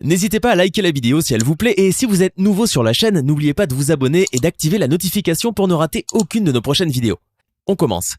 N'hésitez pas à liker la vidéo si elle vous plaît et si vous êtes nouveau sur la chaîne, n'oubliez pas de vous abonner et d'activer la notification pour ne rater aucune de nos prochaines vidéos. On commence.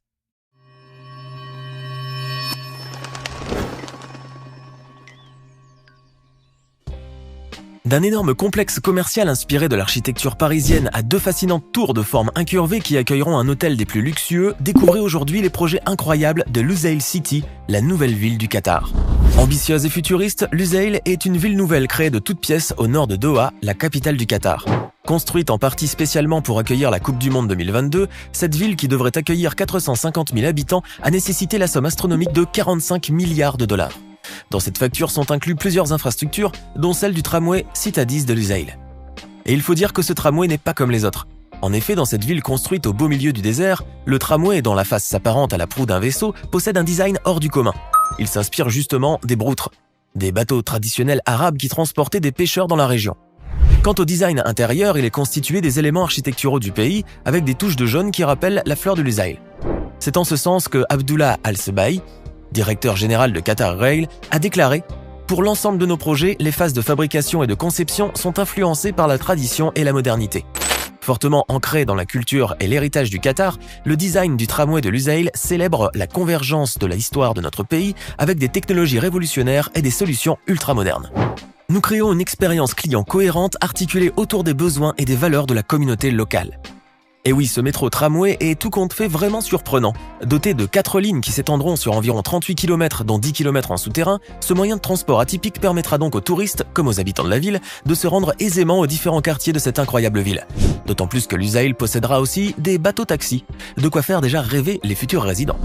D'un énorme complexe commercial inspiré de l'architecture parisienne à deux fascinantes tours de forme incurvée qui accueilleront un hôtel des plus luxueux, découvrez aujourd'hui les projets incroyables de Lusail City, la nouvelle ville du Qatar. Ambitieuse et futuriste, Lusail est une ville nouvelle créée de toutes pièces au nord de Doha, la capitale du Qatar. Construite en partie spécialement pour accueillir la Coupe du Monde 2022, cette ville qui devrait accueillir 450 000 habitants a nécessité la somme astronomique de 45 milliards de dollars. Dans cette facture sont inclus plusieurs infrastructures, dont celle du tramway Citadis de Lusail. Et il faut dire que ce tramway n'est pas comme les autres. En effet, dans cette ville construite au beau milieu du désert, le tramway, dont la face s'apparente à la proue d'un vaisseau, possède un design hors du commun. Il s'inspire justement des broutres, des bateaux traditionnels arabes qui transportaient des pêcheurs dans la région. Quant au design intérieur, il est constitué des éléments architecturaux du pays, avec des touches de jaune qui rappellent la fleur de Lusail. C'est en ce sens que Abdullah Al-Sebaï, directeur général de Qatar Rail, a déclaré « Pour l'ensemble de nos projets, les phases de fabrication et de conception sont influencées par la tradition et la modernité. » Fortement ancré dans la culture et l'héritage du Qatar, le design du tramway de Lusail célèbre la convergence de l'histoire de notre pays avec des technologies révolutionnaires et des solutions ultramodernes. Nous créons une expérience client cohérente articulée autour des besoins et des valeurs de la communauté locale. Et oui, ce métro tramway est tout compte fait vraiment surprenant. Doté de 4 lignes qui s'étendront sur environ 38 km, dont 10 km en souterrain, ce moyen de transport atypique permettra donc aux touristes, comme aux habitants de la ville, de se rendre aisément aux différents quartiers de cette incroyable ville. D'autant plus que Lusail possédera aussi des bateaux-taxis, de quoi faire déjà rêver les futurs résidents.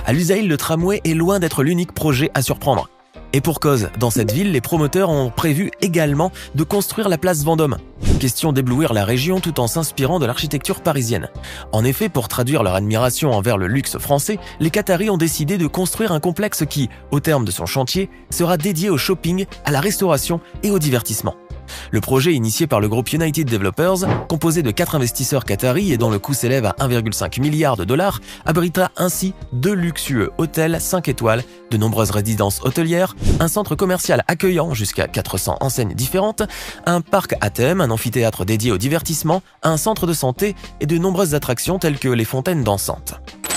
À Lusail, le tramway est loin d'être l'unique projet à surprendre. Et pour cause, dans cette ville, les promoteurs ont prévu également de construire la place Vendôme. Question d'éblouir la région tout en s'inspirant de l'architecture parisienne. En effet, pour traduire leur admiration envers le luxe français, les Qataris ont décidé de construire un complexe qui, au terme de son chantier, sera dédié au shopping, à la restauration et au divertissement. Le projet initié par le groupe United Developers, composé de 4 investisseurs qataris et dont le coût s'élève à 1,5 milliard de dollars, abritera ainsi 2 luxueux hôtels 5 étoiles, de nombreuses résidences hôtelières, un centre commercial accueillant jusqu'à 400 enseignes différentes, un parc à thème, un amphithéâtre dédié au divertissement, un centre de santé et de nombreuses attractions telles que les fontaines dansantes.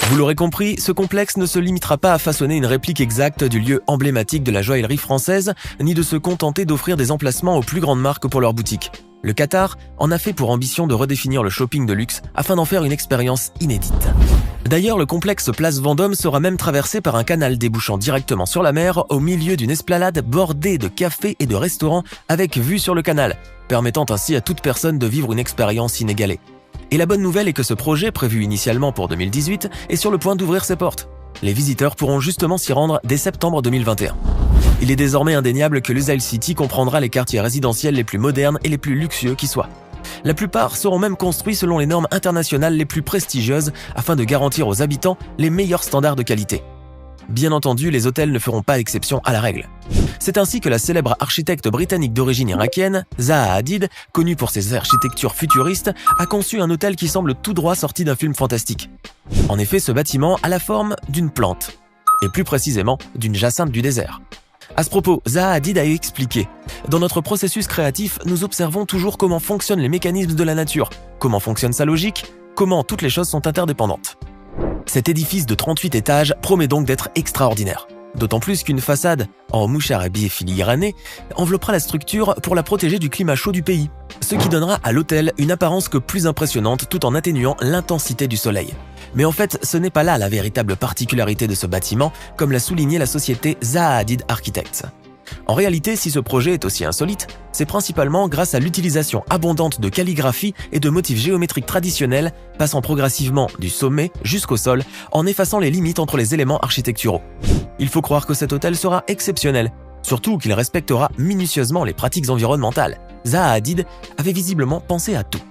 Vous l'aurez compris, ce complexe ne se limitera pas à façonner une réplique exacte du lieu emblématique de la joaillerie française, ni de se contenter d'offrir des emplacements aux plus grandes marques pour leurs boutiques. Le Qatar en a fait pour ambition de redéfinir le shopping de luxe afin d'en faire une expérience inédite. D'ailleurs, le complexe Place Vendôme sera même traversé par un canal débouchant directement sur la mer au milieu d'une esplanade bordée de cafés et de restaurants avec vue sur le canal, permettant ainsi à toute personne de vivre une expérience inégalée. Et la bonne nouvelle est que ce projet, prévu initialement pour 2018, est sur le point d'ouvrir ses portes. Les visiteurs pourront justement s'y rendre dès septembre 2021. Il est désormais indéniable que Lusail City comprendra les quartiers résidentiels les plus modernes et les plus luxueux qui soient. La plupart seront même construits selon les normes internationales les plus prestigieuses afin de garantir aux habitants les meilleurs standards de qualité. Bien entendu, les hôtels ne feront pas exception à la règle. C'est ainsi que la célèbre architecte britannique d'origine irakienne, Zaha Hadid, connue pour ses architectures futuristes, a conçu un hôtel qui semble tout droit sorti d'un film fantastique. En effet, ce bâtiment a la forme d'une plante, et plus précisément d'une jacinthe du désert. À ce propos, Zaha Hadid a expliqué « Dans notre processus créatif, nous observons toujours comment fonctionnent les mécanismes de la nature, comment fonctionne sa logique, comment toutes les choses sont interdépendantes. » Cet édifice de 38 étages promet donc d'être extraordinaire. D'autant plus qu'une façade en moucharabieh filigrané enveloppera la structure pour la protéger du climat chaud du pays, ce qui donnera à l'hôtel une apparence que plus impressionnante tout en atténuant l'intensité du soleil. Mais en fait, ce n'est pas là la véritable particularité de ce bâtiment, comme l'a souligné la société Zaha Hadid Architects. En réalité, si ce projet est aussi insolite, c'est principalement grâce à l'utilisation abondante de calligraphie et de motifs géométriques traditionnels, passant progressivement du sommet jusqu'au sol, en effaçant les limites entre les éléments architecturaux. Il faut croire que cet hôtel sera exceptionnel, surtout qu'il respectera minutieusement les pratiques environnementales. Zaha Hadid avait visiblement pensé à tout.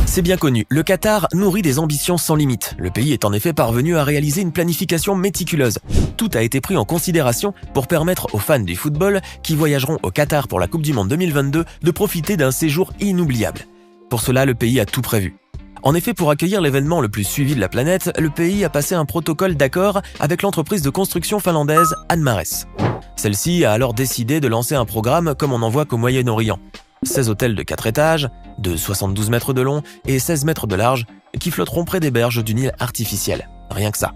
C'est bien connu, le Qatar nourrit des ambitions sans limite. Le pays est en effet parvenu à réaliser une planification méticuleuse. Tout a été pris en considération pour permettre aux fans du football qui voyageront au Qatar pour la Coupe du Monde 2022 de profiter d'un séjour inoubliable. Pour cela, le pays a tout prévu. En effet, pour accueillir l'événement le plus suivi de la planète, le pays a passé un protocole d'accord avec l'entreprise de construction finlandaise Anmares. Celle-ci a alors décidé de lancer un programme comme on n'en voit qu'au Moyen-Orient. 16 hôtels de 4 étages, de 72 mètres de long et 16 mètres de large, qui flotteront près des berges d'une île artificielle. Rien que ça.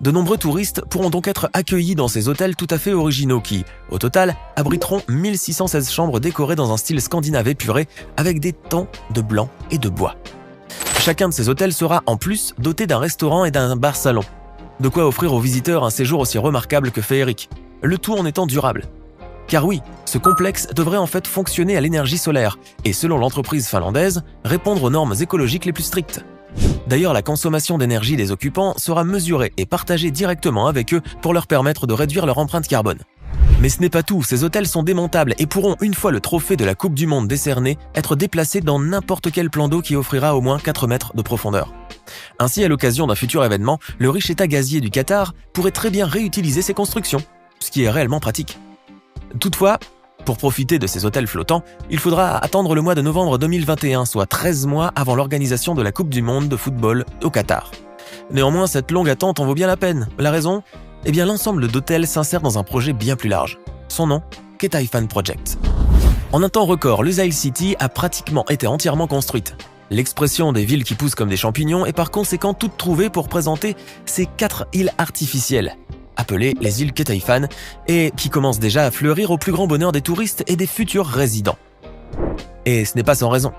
De nombreux touristes pourront donc être accueillis dans ces hôtels tout à fait originaux qui, au total, abriteront 1616 chambres décorées dans un style scandinave épuré avec des tons de blanc et de bois. Chacun de ces hôtels sera en plus doté d'un restaurant et d'un bar-salon. De quoi offrir aux visiteurs un séjour aussi remarquable que féerique, le tout en étant durable. Car oui, ce complexe devrait en fait fonctionner à l'énergie solaire et, selon l'entreprise finlandaise, répondre aux normes écologiques les plus strictes. D'ailleurs, la consommation d'énergie des occupants sera mesurée et partagée directement avec eux pour leur permettre de réduire leur empreinte carbone. Mais ce n'est pas tout, ces hôtels sont démontables et pourront, une fois le trophée de la Coupe du Monde décerné, être déplacés dans n'importe quel plan d'eau qui offrira au moins 4 mètres de profondeur. Ainsi, à l'occasion d'un futur événement, le riche état gazier du Qatar pourrait très bien réutiliser ses constructions, ce qui est réellement pratique. Toutefois, pour profiter de ces hôtels flottants, il faudra attendre le mois de novembre 2021, soit 13 mois avant l'organisation de la Coupe du Monde de football au Qatar. Néanmoins, cette longue attente en vaut bien la peine. La raison ? Eh bien, l'ensemble d'hôtels s'insère dans un projet bien plus large. Son nom, Ketaifan Project. En un temps record, Lusail City a pratiquement été entièrement construite. L'expression des villes qui poussent comme des champignons est par conséquent toute trouvée pour présenter ces 4 îles artificielles, appelées les îles Ketaifan, et qui commencent déjà à fleurir au plus grand bonheur des touristes et des futurs résidents. Et ce n'est pas sans raison.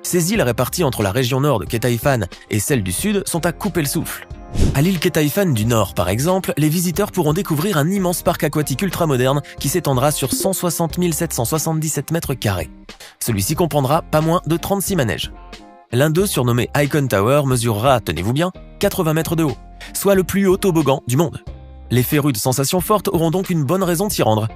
Ces îles réparties entre la région nord de Ketaifan et celle du sud sont à couper le souffle. À l'île Ketaifan du Nord, par exemple, les visiteurs pourront découvrir un immense parc aquatique ultramoderne qui s'étendra sur 160 777 mètres carrés. Celui-ci comprendra pas moins de 36 manèges. L'un d'eux, surnommé Icon Tower, mesurera, tenez-vous bien, 80 mètres de haut, soit le plus haut toboggan du monde. Les férus de sensations fortes auront donc une bonne raison de s'y rendre,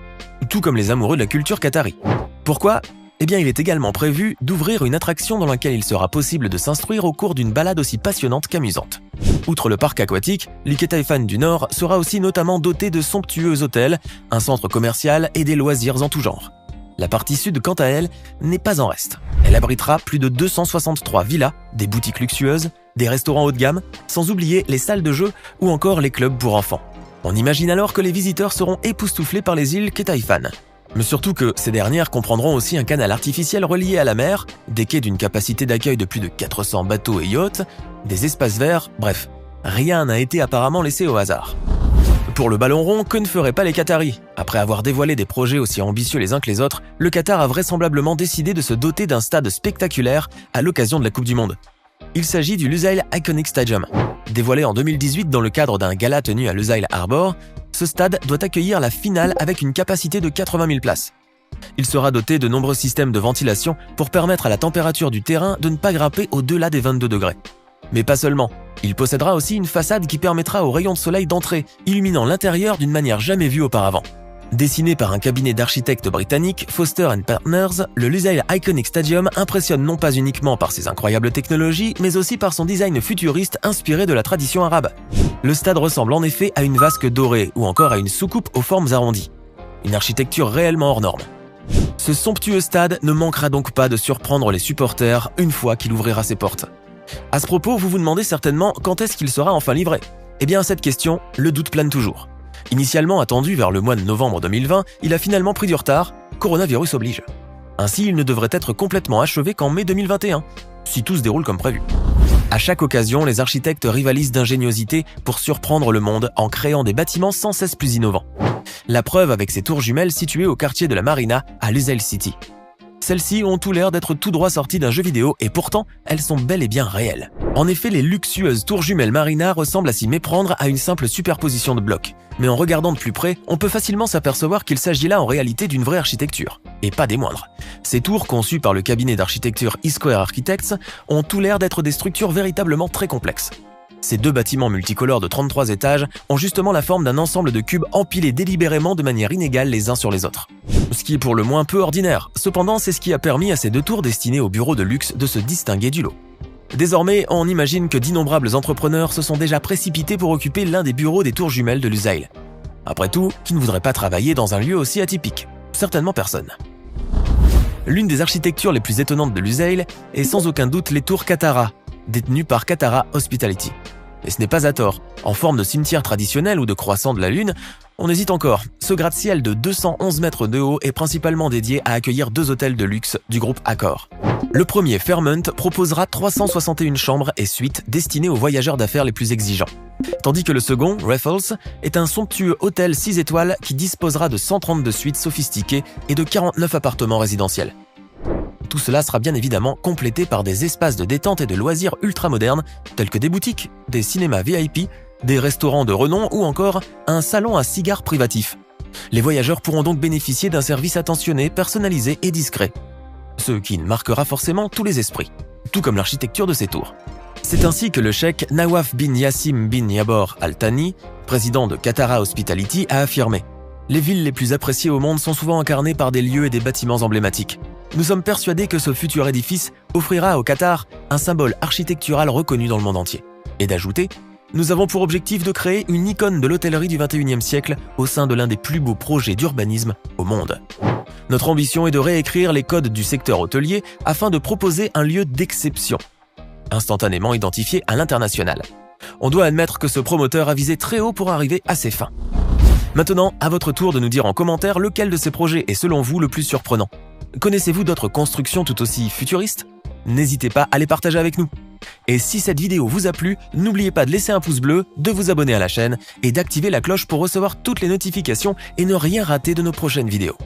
tout comme les amoureux de la culture qatari. Pourquoi ? Eh bien, il est également prévu d'ouvrir une attraction dans laquelle il sera possible de s'instruire au cours d'une balade aussi passionnante qu'amusante. Outre le parc aquatique, l'île Ketaifan du Nord sera aussi notamment dotée de somptueux hôtels, un centre commercial et des loisirs en tout genre. La partie sud, quant à elle, n'est pas en reste. Elle abritera plus de 263 villas, des boutiques luxueuses, des restaurants haut de gamme, sans oublier les salles de jeu ou encore les clubs pour enfants. On imagine alors que les visiteurs seront époustouflés par les îles Ketaifan. Mais surtout que ces dernières comprendront aussi un canal artificiel relié à la mer, des quais d'une capacité d'accueil de plus de 400 bateaux et yachts, des espaces verts, bref, rien n'a été apparemment laissé au hasard. Pour le ballon rond, que ne feraient pas les Qataris ? Après avoir dévoilé des projets aussi ambitieux les uns que les autres, le Qatar a vraisemblablement décidé de se doter d'un stade spectaculaire à l'occasion de la Coupe du Monde. Il s'agit du Lusail Iconic Stadium. Dévoilé en 2018 dans le cadre d'un gala tenu à Lusail Harbor, ce stade doit accueillir la finale avec une capacité de 80 000 places. Il sera doté de nombreux systèmes de ventilation pour permettre à la température du terrain de ne pas grimper au-delà des 22 degrés. Mais pas seulement, il possédera aussi une façade qui permettra aux rayons de soleil d'entrer, illuminant l'intérieur d'une manière jamais vue auparavant. Dessiné par un cabinet d'architectes britannique, Foster & Partners, le Lusail Iconic Stadium impressionne non pas uniquement par ses incroyables technologies, mais aussi par son design futuriste inspiré de la tradition arabe. Le stade ressemble en effet à une vasque dorée ou encore à une soucoupe aux formes arrondies. Une architecture réellement hors norme. Ce somptueux stade ne manquera donc pas de surprendre les supporters une fois qu'il ouvrira ses portes. À ce propos, vous vous demandez certainement quand est-ce qu'il sera enfin livré ? Eh bien à cette question, le doute plane toujours. Initialement attendu vers le mois de novembre 2020, il a finalement pris du retard, coronavirus oblige. Ainsi, il ne devrait être complètement achevé qu'en mai 2021, si tout se déroule comme prévu. À chaque occasion, les architectes rivalisent d'ingéniosité pour surprendre le monde en créant des bâtiments sans cesse plus innovants. La preuve avec ces tours jumelles situées au quartier de la Marina à Lusail City. Celles-ci ont tout l'air d'être tout droit sorties d'un jeu vidéo et pourtant, elles sont bel et bien réelles. En effet, les luxueuses tours jumelles Marina ressemblent à s'y méprendre à une simple superposition de blocs. Mais en regardant de plus près, on peut facilement s'apercevoir qu'il s'agit là en réalité d'une vraie architecture. Et pas des moindres. Ces tours, conçues par le cabinet d'architecture E-Square Architects, ont tout l'air d'être des structures véritablement très complexes. Ces deux bâtiments multicolores de 33 étages ont justement la forme d'un ensemble de cubes empilés délibérément de manière inégale les uns sur les autres. Ce qui est pour le moins peu ordinaire. Cependant, c'est ce qui a permis à ces deux tours destinés aux bureaux de luxe de se distinguer du lot. Désormais, on imagine que d'innombrables entrepreneurs se sont déjà précipités pour occuper l'un des bureaux des tours jumelles de Lusail. Après tout, qui ne voudrait pas travailler dans un lieu aussi atypique ? Certainement personne. L'une des architectures les plus étonnantes de Lusail est sans aucun doute les tours Katara, détenu par Katara Hospitality. Et ce n'est pas à tort. En forme de cimetière traditionnel ou de croissant de la Lune, on hésite encore. Ce gratte-ciel de 211 mètres de haut est principalement dédié à accueillir 2 hôtels de luxe du groupe Accor. Le premier, Fairmont, proposera 361 chambres et suites destinées aux voyageurs d'affaires les plus exigeants. Tandis que le second, Raffles, est un somptueux hôtel 6 étoiles qui disposera de 132 suites sophistiquées et de 49 appartements résidentiels. Tout cela sera bien évidemment complété par des espaces de détente et de loisirs ultra-modernes, tels que des boutiques, des cinémas VIP, des restaurants de renom ou encore un salon à cigares privatif. Les voyageurs pourront donc bénéficier d'un service attentionné, personnalisé et discret, ce qui marquera forcément tous les esprits, tout comme l'architecture de ces tours. C'est ainsi que le cheikh Nawaf bin Yassim bin Yabor Al Thani, président de Katara Hospitality, a affirmé « Les villes les plus appréciées au monde sont souvent incarnées par des lieux et des bâtiments emblématiques. Nous sommes persuadés que ce futur édifice offrira au Qatar un symbole architectural reconnu dans le monde entier. » Et d'ajouter « Nous avons pour objectif de créer une icône de l'hôtellerie du XXIe siècle au sein de l'un des plus beaux projets d'urbanisme au monde. Notre ambition est de réécrire les codes du secteur hôtelier afin de proposer un lieu d'exception, instantanément identifié à l'international. On doit admettre que ce promoteur a visé très haut pour arriver à ses fins. » Maintenant, à votre tour de nous dire en commentaire lequel de ces projets est selon vous le plus surprenant. Connaissez-vous d'autres constructions tout aussi futuristes? N'hésitez pas à les partager avec nous. Et si cette vidéo vous a plu, n'oubliez pas de laisser un pouce bleu, de vous abonner à la chaîne et d'activer la cloche pour recevoir toutes les notifications et ne rien rater de nos prochaines vidéos.